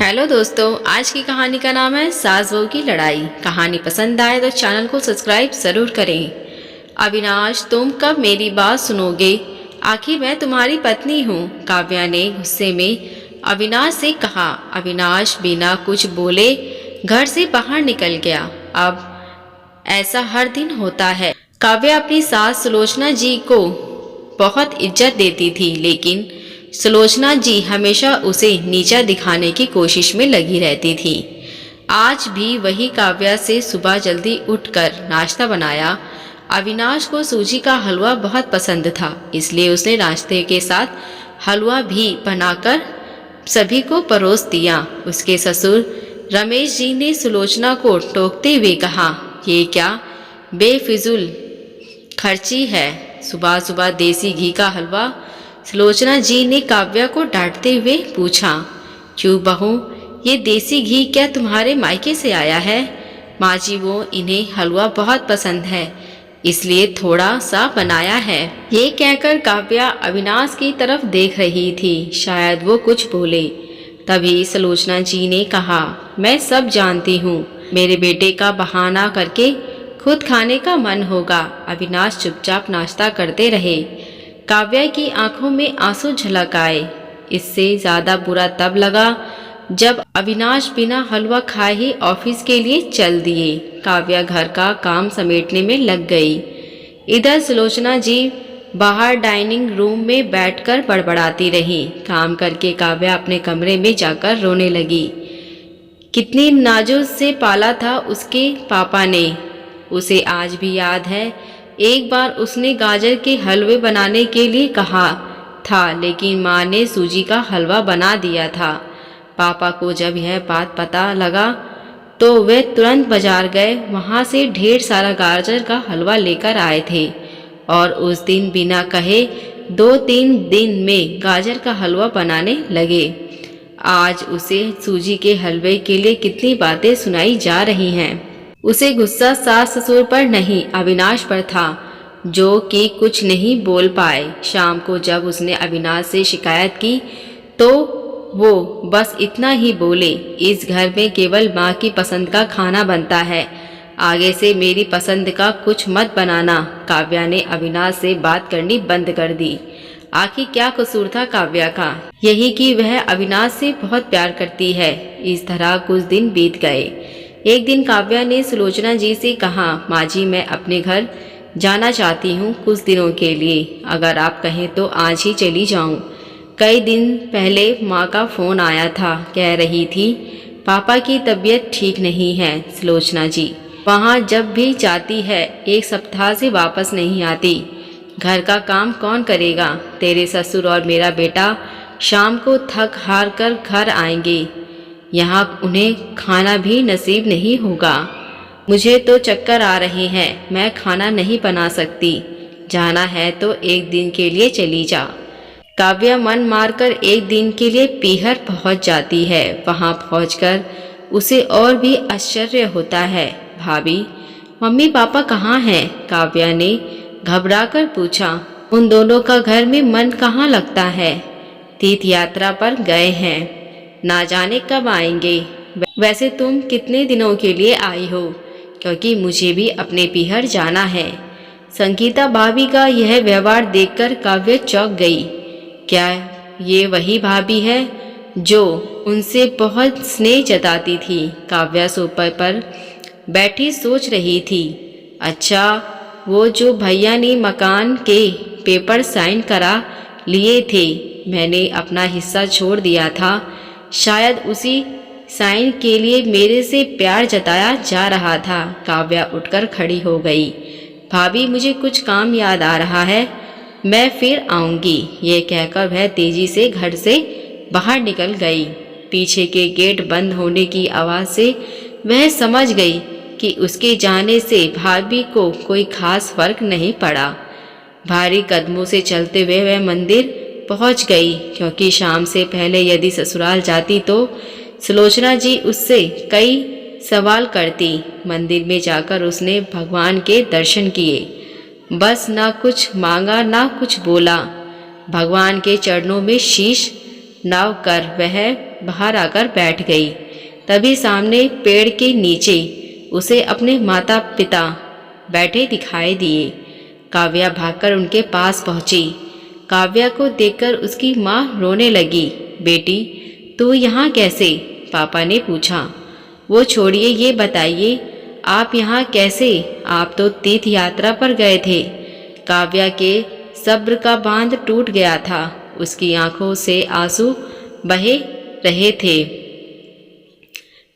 Hello दोस्तों, आज की कहानी का नाम है सास बहू की लड़ाई। कहानी पसंद आए तो चैनल को सब्सक्राइब जरूर करें। अविनाश, तुम कब मेरी बात सुनोगे? आखिर मैं तुम्हारी पत्नी हूँ, काव्या ने गुस्से में अविनाश से कहा। अविनाश बिना कुछ बोले घर से बाहर निकल गया। अब ऐसा हर दिन होता है। काव्या अपनी सास सुलोचना जी को बहुत इज्जत देती थी, लेकिन सुलोचना जी हमेशा उसे नीचा दिखाने की कोशिश में लगी रहती थी। आज भी वही काव्या से सुबह जल्दी उठकर नाश्ता बनाया। अविनाश को सूजी का हलवा बहुत पसंद था, इसलिए उसने नाश्ते के साथ हलवा भी बनाकर सभी को परोस दिया। उसके ससुर रमेश जी ने सुलोचना को टोकते हुए कहा, ये क्या बेफिजूल खर्ची है, सुबह सुबह देसी घी का हलवा। सुलोचना जी ने काव्या को डांटते हुए पूछा, क्यों बहू, ये देसी घी क्या तुम्हारे मायके से आया है? माँ जी, वो इन्हें हलवा बहुत पसंद है, इसलिए थोड़ा सा बनाया है। ये कहकर काव्या अविनाश की तरफ देख रही थी, शायद वो कुछ बोले। तभी सुलोचना जी ने कहा, मैं सब जानती हूँ, मेरे बेटे का बहाना करके खुद खाने का मन होगा। अविनाश चुपचाप नाश्ता करते रहे। काव्या की आंखों में आंसू झलक आए। इससे ज्यादा बुरा तब लगा जब अविनाश बिना हलवा खाए ही ऑफिस के लिए चल दिए। काव्या घर का काम समेटने में लग गई। इधर सुलोचना जी बाहर डाइनिंग रूम में बैठकर बड़बड़ाती रही। काम करके काव्या अपने कमरे में जाकर रोने लगी। कितनी नाजुक से पाला था उसके पापा ने, उसे आज भी याद है। एक बार उसने गाजर के हलवे बनाने के लिए कहा था, लेकिन माँ ने सूजी का हलवा बना दिया था। पापा को जब यह बात पता लगा तो वे तुरंत बाजार गए। वहाँ से ढेर सारा गाजर का हलवा लेकर आए थे और उस दिन बिना कहे 2-3 दिन में गाजर का हलवा बनाने लगे। आज उसे सूजी के हलवे के लिए कितनी बातें सुनाई जा रही हैं। उसे गुस्सा सास ससुर पर नहीं, अविनाश पर था, जो कि कुछ नहीं बोल पाए। शाम को जब उसने अविनाश से शिकायत की तो वो बस इतना ही बोले, इस घर में केवल माँ की पसंद का खाना बनता है, आगे से मेरी पसंद का कुछ मत बनाना। काव्या ने अविनाश से बात करनी बंद कर दी। आखिर क्या कसूर था काव्या का? यही कि वह अविनाश से बहुत प्यार करती है। इस तरह कुछ दिन बीत गए। एक दिन काव्या ने सुलोचना जी से कहा, माँ जी, मैं अपने घर जाना चाहती हूँ कुछ दिनों के लिए, अगर आप कहें तो आज ही चली जाऊँ। कई दिन पहले माँ का फ़ोन आया था, कह रही थी पापा की तबीयत ठीक नहीं है। सुलोचना जी वहाँ जब भी जाती है 1 सप्ताह से वापस नहीं आती। घर का काम कौन करेगा? तेरे ससुर और मेरा बेटा शाम को थक हार कर घर आएंगे, यहाँ उन्हें खाना भी नसीब नहीं होगा। मुझे तो चक्कर आ रहे हैं, मैं खाना नहीं बना सकती। जाना है तो 1 दिन के लिए चली जा। काव्या मन मारकर 1 दिन के लिए पीहर पहुंच जाती है। वहां पहुंचकर उसे और भी आश्चर्य होता है। भाभी, मम्मी पापा कहाँ हैं? काव्या ने घबराकर पूछा। उन दोनों का घर में मन कहाँ लगता है, तीर्थ यात्रा पर गए हैं, ना जाने कब आएंगे। वैसे तुम कितने दिनों के लिए आई हो? क्योंकि मुझे भी अपने पीहर जाना है। संगीता भाभी का यह व्यवहार देखकर काव्या चौंक गई। क्या ये वही भाभी है जो उनसे बहुत स्नेह जताती थी? काव्या सोफे पर बैठी सोच रही थी। अच्छा, वो जो भैया ने मकान के पेपर साइन करा लिए थे, मैंने अपना हिस्सा छोड़ दिया था, शायद उसी साइन के लिए मेरे से प्यार जताया जा रहा था। काव्या उठकर खड़ी हो गई। भाभी, मुझे कुछ काम याद आ रहा है, मैं फिर आऊंगी। ये कहकर वह तेजी से घर से बाहर निकल गई। पीछे के गेट बंद होने की आवाज़ से वह समझ गई कि उसके जाने से भाभी को कोई खास फर्क नहीं पड़ा। भारी कदमों से चलते हुए वह मंदिर पहुंच गई, क्योंकि शाम से पहले यदि ससुराल जाती तो सुलोचना जी उससे कई सवाल करती। मंदिर में जाकर उसने भगवान के दर्शन किए, बस ना कुछ मांगा ना कुछ बोला। भगवान के चरणों में शीश नव कर वह बाहर आकर बैठ गई। तभी सामने पेड़ के नीचे उसे अपने माता पिता बैठे दिखाई दिए। काव्या भागकर उनके पास पहुंची। काव्या को देखकर उसकी माँ रोने लगी। बेटी, तू यहाँ कैसे? पापा ने पूछा। वो छोड़िए, ये बताइए आप यहाँ कैसे? आप तो तीर्थ यात्रा पर गए थे। काव्या के सब्र का बांध टूट गया था। उसकी आंखों से आंसू बहे रहे थे।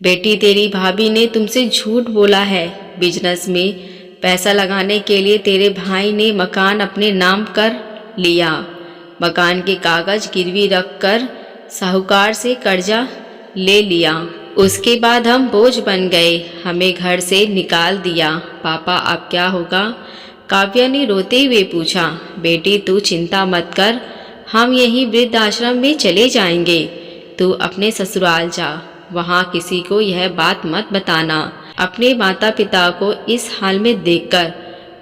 बेटी, तेरी भाभी ने तुमसे झूठ बोला है। बिजनेस में पैसा लगाने के लिए तेरे भाई ने मकान अपने नाम कर लिया। मकान के कागज गिरवी रखकर साहूकार से कर्जा ले लिया। उसके बाद हम बोझ बन गए, हमें घर से निकाल दिया। पापा, अब क्या होगा? काव्या ने रोते हुए पूछा। बेटी, तू चिंता मत कर, हम यहीं वृद्ध आश्रम में चले जाएंगे। तू अपने ससुराल जा, वहाँ किसी को यह बात मत बताना। अपने माता पिता को इस हाल में देखकर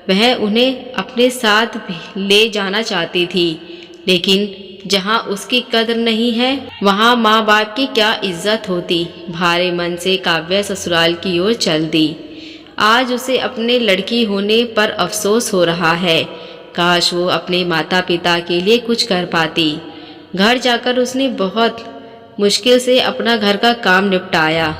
वह उन्हें अपने साथ ले जाना चाहती थी, लेकिन जहाँ उसकी कदर नहीं है वहाँ माँ बाप की क्या इज्जत होती। भारे मन से काव्या ससुराल की ओर चल दी। आज उसे अपने लड़की होने पर अफसोस हो रहा है। काश वो अपने माता पिता के लिए कुछ कर पाती। घर जाकर उसने बहुत मुश्किल से अपना घर का काम निपटाया।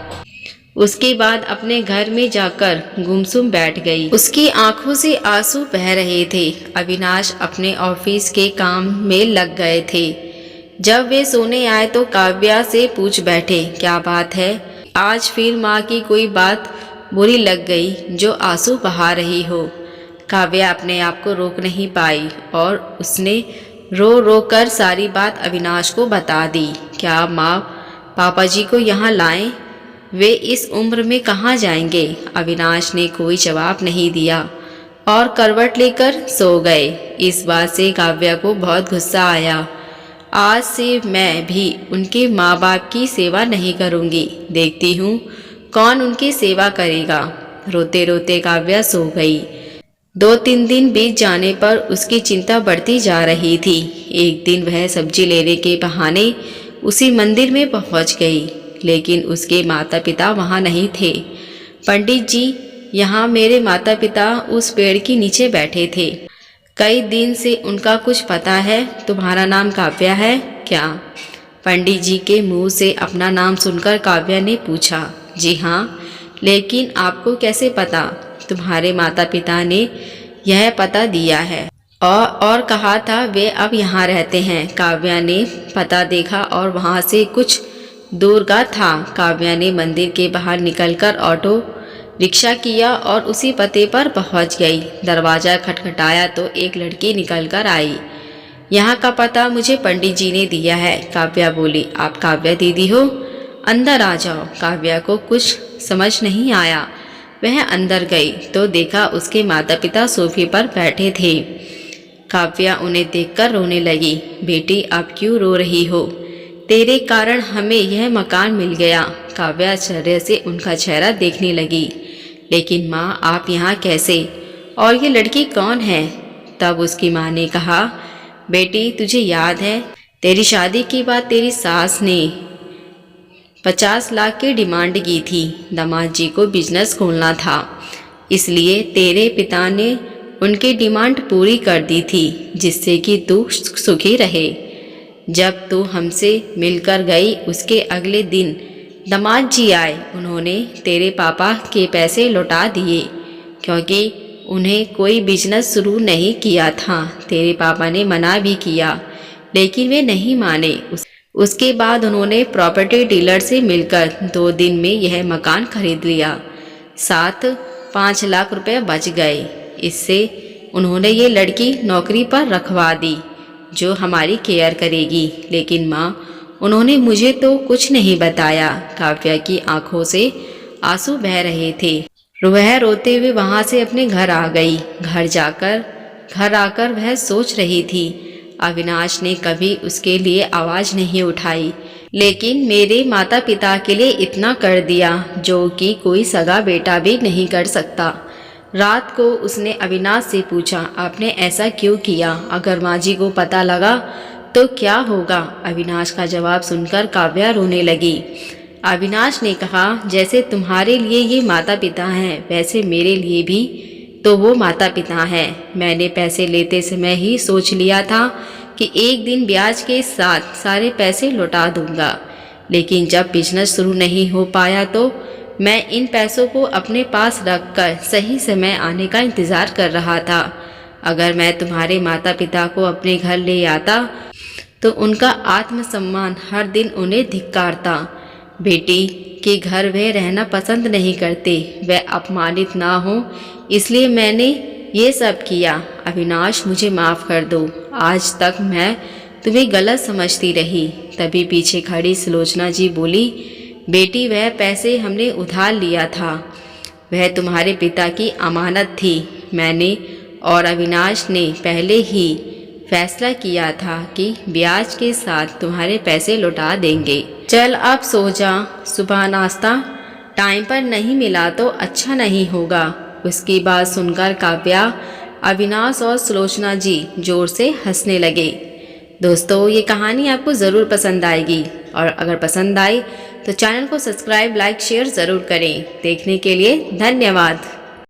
उसके बाद अपने घर में जाकर गुमसुम बैठ गई। उसकी आंखों से आंसू बह रहे थे। अविनाश अपने ऑफिस के काम में लग गए थे। जब वे सोने आए तो काव्या से पूछ बैठे, क्या बात है? आज फिर माँ की कोई बात बुरी लग गई जो आंसू बहा रही हो? काव्या अपने आप को रोक नहीं पाई और उसने रो रो कर सारी बात अविनाश को बता दी। क्या माँ पापा जी को यहाँ लाएं? वे इस उम्र में कहाँ जाएंगे? अविनाश ने कोई जवाब नहीं दिया और करवट लेकर सो गए। इस बात से काव्या को बहुत गुस्सा आया। आज से मैं भी उनके माँ बाप की सेवा नहीं करूँगी, देखती हूँ कौन उनकी सेवा करेगा। रोते रोते काव्या सो गई। 2-3 दिन बीत जाने पर उसकी चिंता बढ़ती जा रही थी। एक दिन वह सब्जी लेने के बहाने उसी मंदिर में पहुंच गई, लेकिन उसके माता पिता वहां नहीं थे। पंडित जी, यहाँ मेरे माता पिता उस पेड़ के नीचे बैठे थे। कई दिन से उनका कुछ पता है? तुम्हारा नाम काव्या है क्या? पंडित जी के मुंह से अपना नाम सुनकर काव्या ने पूछा। जी हाँ, लेकिन आपको कैसे पता? तुम्हारे माता पिता ने यह पता दिया है और कहा था वे अब यहाँ रहते हैं। काव्या ने पता देखा और वहाँ से कुछ दूर का था। काव्या ने मंदिर के बाहर निकलकर ऑटो रिक्शा किया और उसी पते पर पहुँच गई। दरवाज़ा खटखटाया तो एक लड़की निकलकर आई। यहाँ का पता मुझे पंडित जी ने दिया है, काव्या बोली। आप काव्या दीदी हो? अंदर आ जाओ। काव्या को कुछ समझ नहीं आया। वह अंदर गई तो देखा उसके माता पिता सोफे पर बैठे थे। काव्या उन्हें देखकर रोने लगी। बेटी, आप क्यों रो रही हो? तेरे कारण हमें यह मकान मिल गया। काव्या आश्चर्य से उनका चेहरा देखने लगी। लेकिन माँ, आप यहाँ कैसे? और ये लड़की कौन है? तब उसकी माँ ने कहा, बेटी तुझे याद है तेरी शादी की बात तेरी सास ने 50 लाख की डिमांड की थी। दामाद जी को बिजनेस खोलना था, इसलिए तेरे पिता ने उनकी डिमांड पूरी कर दी थी, जिससे कि तू सुखी रहे। जब तू हमसे मिलकर गई उसके अगले दिन दामाद जी आए। उन्होंने तेरे पापा के पैसे लौटा दिए, क्योंकि उन्हें कोई बिजनेस शुरू नहीं किया था। तेरे पापा ने मना भी किया, लेकिन वे नहीं माने। उसके बाद उन्होंने प्रॉपर्टी डीलर से मिलकर 2 दिन में यह मकान खरीद लिया। साथ 5 लाख रुपए बच गए। इससे उन्होंने ये लड़की नौकरी पर रखवा दी जो हमारी केयर करेगी। लेकिन माँ, उन्होंने मुझे तो कुछ नहीं बताया। काव्या की आंखों से आंसू बह रहे थे। वह रोते हुए वहाँ से अपने घर आ गई। घर आकर वह सोच रही थी, अविनाश ने कभी उसके लिए आवाज़ नहीं उठाई, लेकिन मेरे माता पिता के लिए इतना कर दिया जो कि कोई सगा बेटा भी नहीं कर सकता। रात को उसने अविनाश से पूछा, आपने ऐसा क्यों किया? अगर माँ जी को पता लगा तो क्या होगा? अविनाश का जवाब सुनकर काव्या रोने लगी। अविनाश ने कहा, जैसे तुम्हारे लिए ये माता पिता हैं, वैसे मेरे लिए भी तो वो माता पिता हैं। मैंने पैसे लेते समय ही सोच लिया था कि एक दिन ब्याज के साथ सारे पैसे लौटा दूंगा, लेकिन जब बिजनेस शुरू नहीं हो पाया तो मैं इन पैसों को अपने पास रखकर सही समय आने का इंतज़ार कर रहा था। अगर मैं तुम्हारे माता पिता को अपने घर ले आता तो उनका आत्मसम्मान हर दिन उन्हें धिक्कारता। बेटी के घर वे रहना पसंद नहीं करते, वे अपमानित ना हो, इसलिए मैंने ये सब किया। अविनाश, मुझे माफ़ कर दो। आज तक मैं तुम्हें गलत समझती रही। तभी पीछे खड़ी सुलोचना जी बोली, बेटी वह पैसे हमने उधार लिया था, वह तुम्हारे पिता की अमानत थी। मैंने और अविनाश ने पहले ही फैसला किया था कि ब्याज के साथ तुम्हारे पैसे लौटा देंगे। चल अब सो जा, सुबह नाश्ता टाइम पर नहीं मिला तो अच्छा नहीं होगा। उसकी बात सुनकर काव्या, अविनाश और सुलोचना जी जोर से हंसने लगे। दोस्तों, ये कहानी आपको ज़रूर पसंद आएगी और अगर पसंद आए तो चैनल को सब्सक्राइब, लाइक, शेयर ज़रूर करें। देखने के लिए धन्यवाद।